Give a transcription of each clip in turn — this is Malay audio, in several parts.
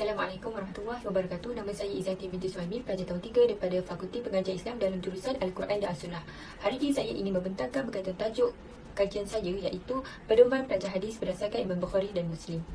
Assalamualaikum warahmatullahi wabarakatuh. Nama saya Izzati binti Suhaimi, pelajar tahun 3 daripada Fakulti Pengajian Islam dalam jurusan Al-Quran dan As-Sunnah. Hari ini saya ingin membentangkan berkaitan tajuk kajian saya, iaitu pedoman pelajar hadis berdasarkan Imam Bukhari dan Muslim.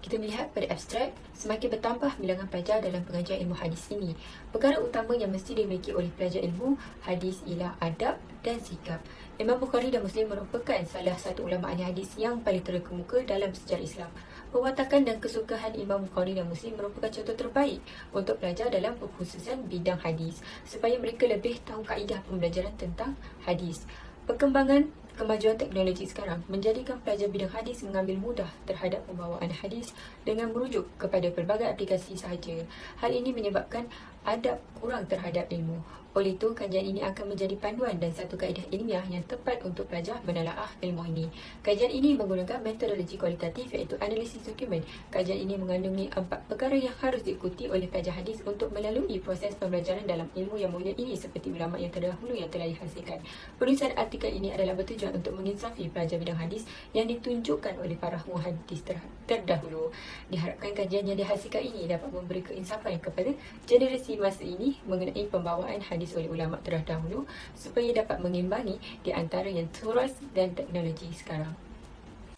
Kita melihat pada abstrak, semakin bertambah bilangan pelajar dalam pengajian ilmu hadis ini. Perkara utama yang mesti dimiliki oleh pelajar ilmu hadis ialah adab dan sikap. Imam Bukhari dan Muslim merupakan salah satu ulama ahli hadis yang paling terkemuka dalam sejarah Islam. Perwatakan dan kesukahan Imam Bukhari dan Muslim merupakan contoh terbaik untuk pelajar dalam kekhususan bidang hadis, supaya mereka lebih tahu kaedah pembelajaran tentang hadis. Perkembangan kemajuan teknologi sekarang menjadikan pelajar bidang hadis mengambil mudah terhadap pembawaan hadis dengan merujuk kepada pelbagai aplikasi sahaja. Hal ini menyebabkan adab kurang terhadap ilmu. Oleh itu, kajian ini akan menjadi panduan dan satu kaedah ilmiah yang tepat untuk pelajar menelaah ilmu ini. Kajian ini menggunakan metodologi kualitatif, iaitu analisis dokumen. Kajian ini mengandungi 4 perkara yang harus diikuti oleh pelajar hadis untuk melalui proses pembelajaran dalam ilmu yang mulia ini, seperti ulama yang terdahulu yang telah dihasilkan. Penulisan artikel ini adalah bertujuan untuk menginsafi pelajar bidang hadis yang ditunjukkan oleh para muhaddis terdahulu. Diharapkan kajian yang dihasilkan ini dapat memberi keinsafan kepada generasi masa ini mengenai pembawaan hadis oleh ulama terdahulu, supaya dapat mengimbangi di antara yang turas dan teknologi sekarang.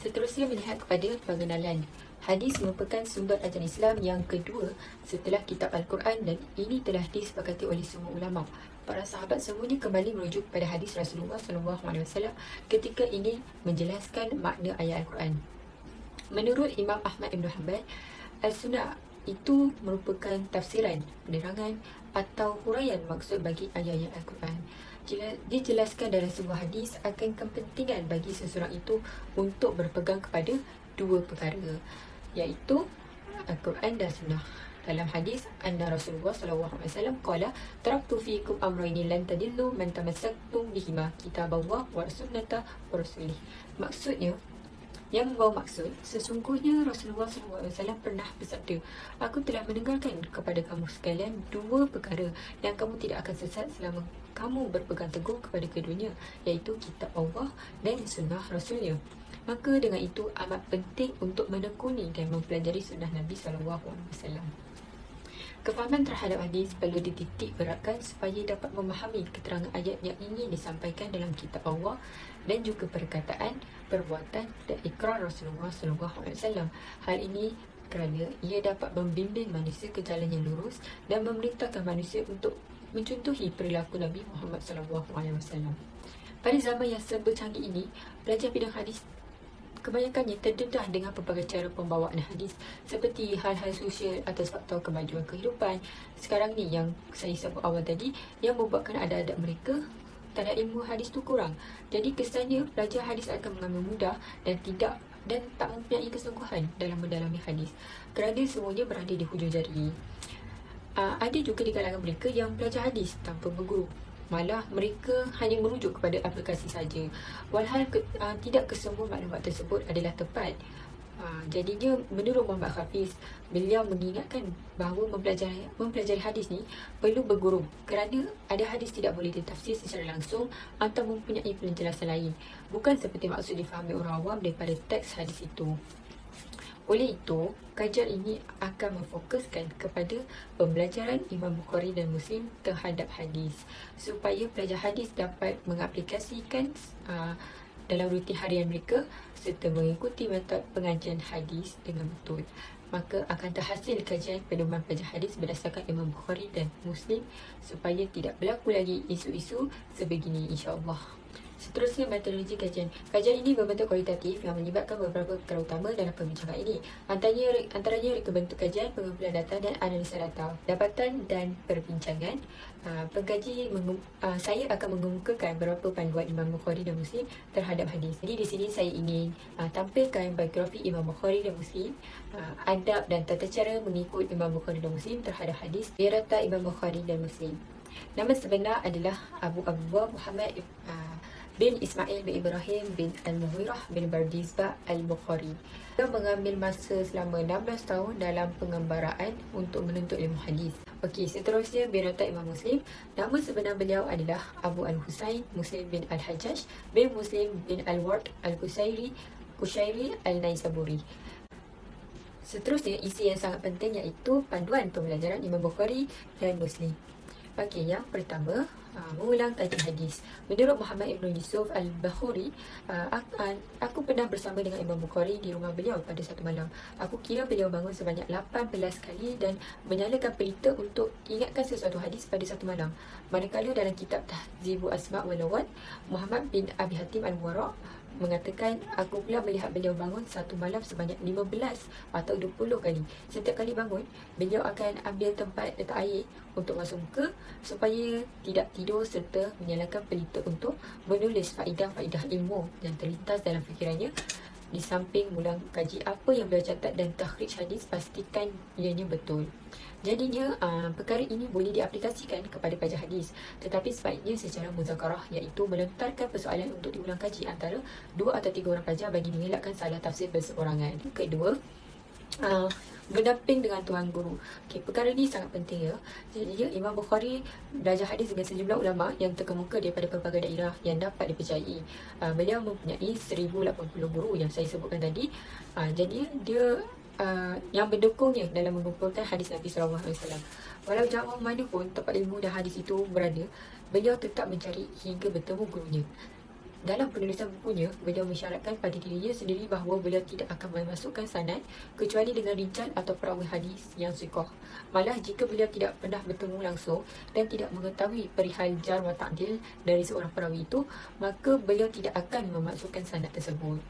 Seterusnya, melihat kepada pengenalan. Hadis merupakan sumber ajaran Islam yang kedua setelah kitab Al-Quran, dan ini telah disepakati oleh semua ulama. Para sahabat semuanya kembali merujuk pada hadis Rasulullah SAW ketika ingin menjelaskan makna ayat Al-Quran. Menurut Imam Ahmad Ibn Hanbal, Al-Sunnah itu merupakan tafsiran, penerangan atau huraian maksud bagi ayat-ayat Al-Quran. Dijelaskan dalam sebuah hadis akan kepentingan bagi seseorang itu untuk berpegang kepada 2 perkara, iaitu Al-Quran dan Sunnah. Dalam hadis, anna Rasulullah SAW qala taraktu fiikum amrayni lan tadillu man tamassaktum bihima, kitaballah wa sunnata wa rasulih. Maksudnya, yang membawa maksud, sesungguhnya Rasulullah SAW pernah bersabda, aku telah mendengarkan kepada kamu sekalian 2 perkara yang kamu tidak akan sesat selama kamu berpegang teguh kepada keduanya, iaitu kitab Allah dan sunnah Rasulnya. Maka dengan itu amat penting untuk menekuni dan mempelajari sunnah Nabi SAW. Kefahaman terhadap hadis perlu dititik beratkan supaya dapat memahami keterangan ayat yang ingin disampaikan dalam kitab Allah dan juga perkataan, perbuatan dan ikrar Rasulullah SAW. Hal ini kerana ia dapat membimbing manusia ke jalan yang lurus dan memerintahkan manusia untuk mencontohi perilaku Nabi Muhammad SAW. Pada zaman yang serba canggih ini, pelajar bidang hadis kebanyakannya terdedah dengan pelbagai cara pembawaan hadis, seperti hal-hal sosial atau faktor kemajuan kehidupan sekarang ni yang saya sebut awal tadi, yang membuatkan adab-adab mereka terhadap ilmu hadis tu kurang. Jadi kesannya pelajar hadis akan mengambil mudah dan tak mempunyai kesungguhan dalam mendalami hadis, kerana semuanya berada di hujung jari. Ada juga di kalangan mereka yang belajar hadis tanpa berguru, malah mereka hanya merujuk kepada aplikasi saja, walhal tidak kesemua maklumat tersebut adalah tepat. Jadinya menurut Muhammad Hafiz, beliau mengingatkan bahawa mempelajari hadis ni perlu berguru, kerana ada hadis tidak boleh ditafsir secara langsung atau mempunyai penjelasan lain, bukan seperti maksud difahami orang awam daripada teks hadis itu. Oleh itu, kajian ini akan memfokuskan kepada pembelajaran Imam Bukhari dan Muslim terhadap hadis, supaya pelajar hadis dapat mengaplikasikan dalam rutin harian mereka serta mengikuti metod pengajian hadis dengan betul. Maka akan terhasil kajian pedoman pelajar hadis berdasarkan Imam Bukhari dan Muslim, supaya tidak berlaku lagi isu-isu sebegini, insya-Allah. Seterusnya, metodologi kajian. Kajian ini berbentuk kualitatif yang melibatkan beberapa perkara utama dalam perbincangan ini. Antaranya reka bentuk kajian, pengumpulan data dan analisa data, dapatan dan perbincangan. Saya akan mengemukakan beberapa panduan Imam Bukhari dan Muslim terhadap hadis. Jadi di sini saya ingin tampilkan biografi Imam Bukhari dan Muslim, adab dan tata cara mengikut Imam Bukhari dan Muslim terhadap hadis, biodata Imam Bukhari dan Muslim. Nama sebenar adalah Abu Abdullah Muhammad bin Ismail bin Ibrahim bin Al-Mughirah bin Bardizbah Al-Bukhari. Dia mengambil masa selama 16 tahun dalam pengembaraan untuk menuntut ilmu hadis. Okey, seterusnya biodata Imam Muslim. Nama sebenar beliau adalah Abu Al-Husain Muslim bin Al-Hajjaj bin Muslim bin Al-Ward Al-Kushairi Al-Naisaburi. Seterusnya, isi yang sangat penting iaitu panduan pembelajaran Imam Bukhari dan Muslim. Okey, yang pertama, mengulang kajian hadis. Menurut Muhammad Ibn Yusuf Al-Bukhari, aku pernah bersama dengan Imam Bukhari di rumah beliau pada satu malam. Aku kira beliau bangun sebanyak 18 kali dan menyalakan pelita untuk ingatkan sesuatu hadis pada satu malam. Manakala dalam kitab Tahzibu Asma' wal Lughat, Muhammad bin Abi Hatim Al-Wara' mengatakan, aku pula melihat beliau bangun satu malam sebanyak 15 atau 20 kali. Setiap kali bangun, beliau akan ambil tempat letak air untuk masuk muka supaya tidak tidur serta menyalakan pelita untuk menulis faedah-faedah ilmu yang terlintas dalam fikirannya. Di samping mula kaji apa yang beliau catat dan takhrij hadis, pastikan ianya betul. Jadinya, perkara ini boleh diaplikasikan kepada pelajar hadis, tetapi sebaiknya secara muzakarah, iaitu melontarkan persoalan untuk diulang kaji antara 2 atau 3 orang pelajar bagi mengelakkan salah tafsir berseorangan. Kedua, berdamping dengan tuan guru. Okey, perkara ini sangat penting ya. Jadi Imam Bukhari belajar hadis dengan sejumlah ulama yang terkemuka daripada pelbagai daerah yang dapat dipercayai. Beliau mempunyai 1080 guru yang saya sebutkan tadi. Jadi dia yang mendukungnya dalam mengumpulkan hadis Nabi SAW. Walau jauh mana pun tempat ilmu dan hadis itu berada, beliau tetap mencari hingga bertemu gurunya. Dalam penulisan bukunya, beliau mensyaratkan pada dirinya sendiri bahawa beliau tidak akan memasukkan sanad kecuali dengan rijal atau perawi hadis yang sahih. Malah jika beliau tidak pernah bertemu langsung dan tidak mengetahui perihal jar wa ta'dil dari seorang perawi itu, maka beliau tidak akan memasukkan sanad tersebut.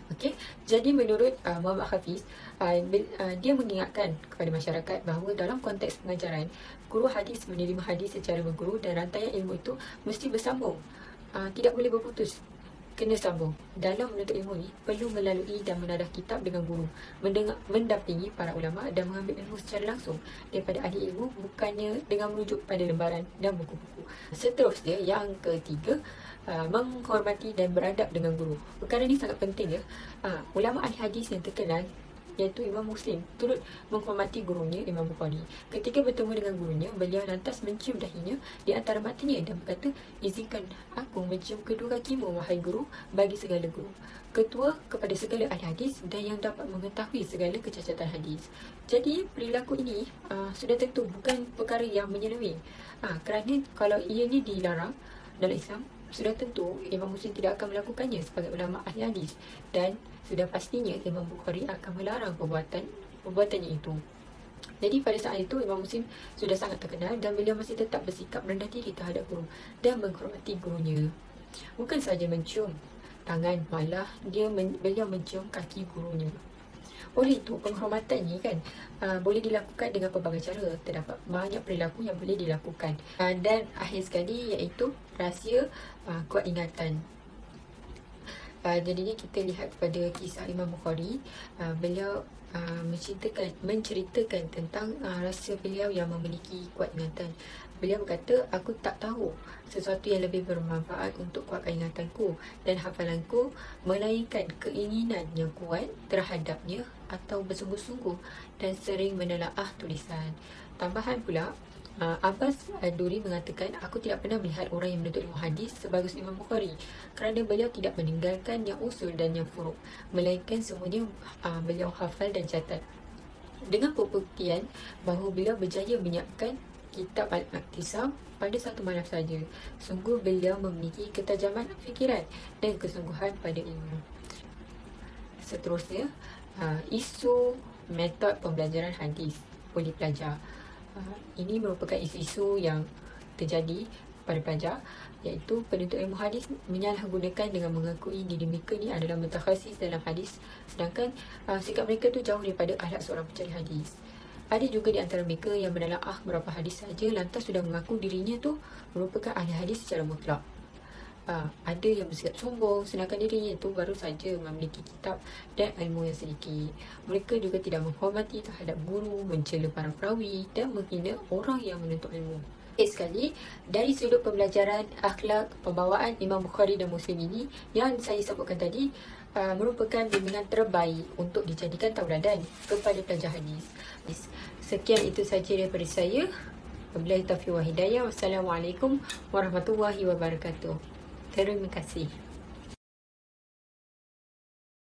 Okey, jadi menurut Muhammad Hafiz, dia mengingatkan kepada masyarakat bahawa dalam konteks pengajaran, guru hadis menerima hadis secara berguru dan rantaian ilmu itu mesti bersambung. Tidak boleh berputus, kena sambung. Dalam menuntut ilmu ni perlu melalui dan menadah kitab dengan guru, mendampingi para ulama dan mengambil ilmu secara langsung daripada ahli ilmu, bukannya dengan merujuk pada lembaran dan buku-buku. Seterusnya, yang ketiga, menghormati dan beradab dengan guru. Perkara ini sangat penting ya. Ulama ahli hadis yang terkenal iaitu Imam Muslim turut menghormati gurunya Imam Bukhari. Ketika bertemu dengan gurunya, beliau lantas mencium dahinya di antara matanya dan berkata, izinkan aku mencium kedua kakimu, wahai guru, bagi segala guru, ketua kepada segala ahli hadis dan yang dapat mengetahui segala kecacatan hadis. Jadi perilaku ini sudah tentu bukan perkara yang menyenangkan. Kerana kalau ia ni dilarang dalam Islam, sudah tentu Imam Muslim tidak akan melakukannya sebagai ulama ahli hadis, dan sudah pastinya Imam Bukhari akan melarang perbuatannya itu. Jadi pada saat itu Imam Muslim sudah sangat terkenal dan beliau masih tetap bersikap rendah diri terhadap guru dan menghormati gurunya. Bukan sahaja mencium tangan, malah beliau mencium kaki gurunya. Oleh itu, penghormatan ni kan boleh dilakukan dengan pelbagai cara. Terdapat banyak perilaku yang boleh dilakukan. Dan akhir sekali iaitu rahsia kuat ingatan. Jadinya kita lihat pada kisah Imam Bukhari, beliau menceritakan tentang rahsia beliau yang memiliki kuat ingatan. Beliau berkata, aku tak tahu sesuatu yang lebih bermanfaat untuk kuatkan ingatanku dan hafalanku melainkan keinginan yang kuat terhadapnya atau bersungguh-sungguh dan sering menelaah tulisan. Tambahan pula, Abbas Ad-Duri mengatakan, aku tidak pernah melihat orang yang menuntut ilmu hadis sebagus Imam Bukhari kerana beliau tidak meninggalkan yang usul dan yang furuk, melainkan semuanya beliau hafal dan catat. Dengan pembuktian bahawa beliau berjaya menyiapkan kitab Al-Iqtisam pada satu malam saja. Sungguh beliau memiliki ketajaman fikiran dan kesungguhan pada ilmu. Seterusnya, isu metod pembelajaran hadis oleh pelajar. Ini merupakan isu-isu yang terjadi pada pelajar, iaitu penuntut ilmu hadis menyalahgunakan dengan mengakui diri mereka ni adalah mutakhasis dalam hadis, sedangkan sikap mereka tu jauh daripada akhlak seorang pencari hadis. Ada juga di antara mereka yang menelaah beberapa hadis saja lantas sudah mengaku dirinya tu merupakan ahli hadis secara mutlak. Ada yang bersikap sombong sedangkan dirinya itu baru saja memiliki kitab dan ilmu yang sedikit. Mereka juga tidak menghormati terhadap guru, mencela para perawi dan menghina orang yang menuntut ilmu. Sekali, dari sudut pembelajaran akhlak pembawaan Imam Bukhari dan Muslim ini yang saya sebutkan tadi merupakan bimbingan terbaik untuk dijadikan tauladan kepada pelajar hadis. Sekian itu saja daripada saya. Wabillahi taufiq wal hidayah. Wassalamualaikum warahmatullahi wabarakatuh. Terima kasih.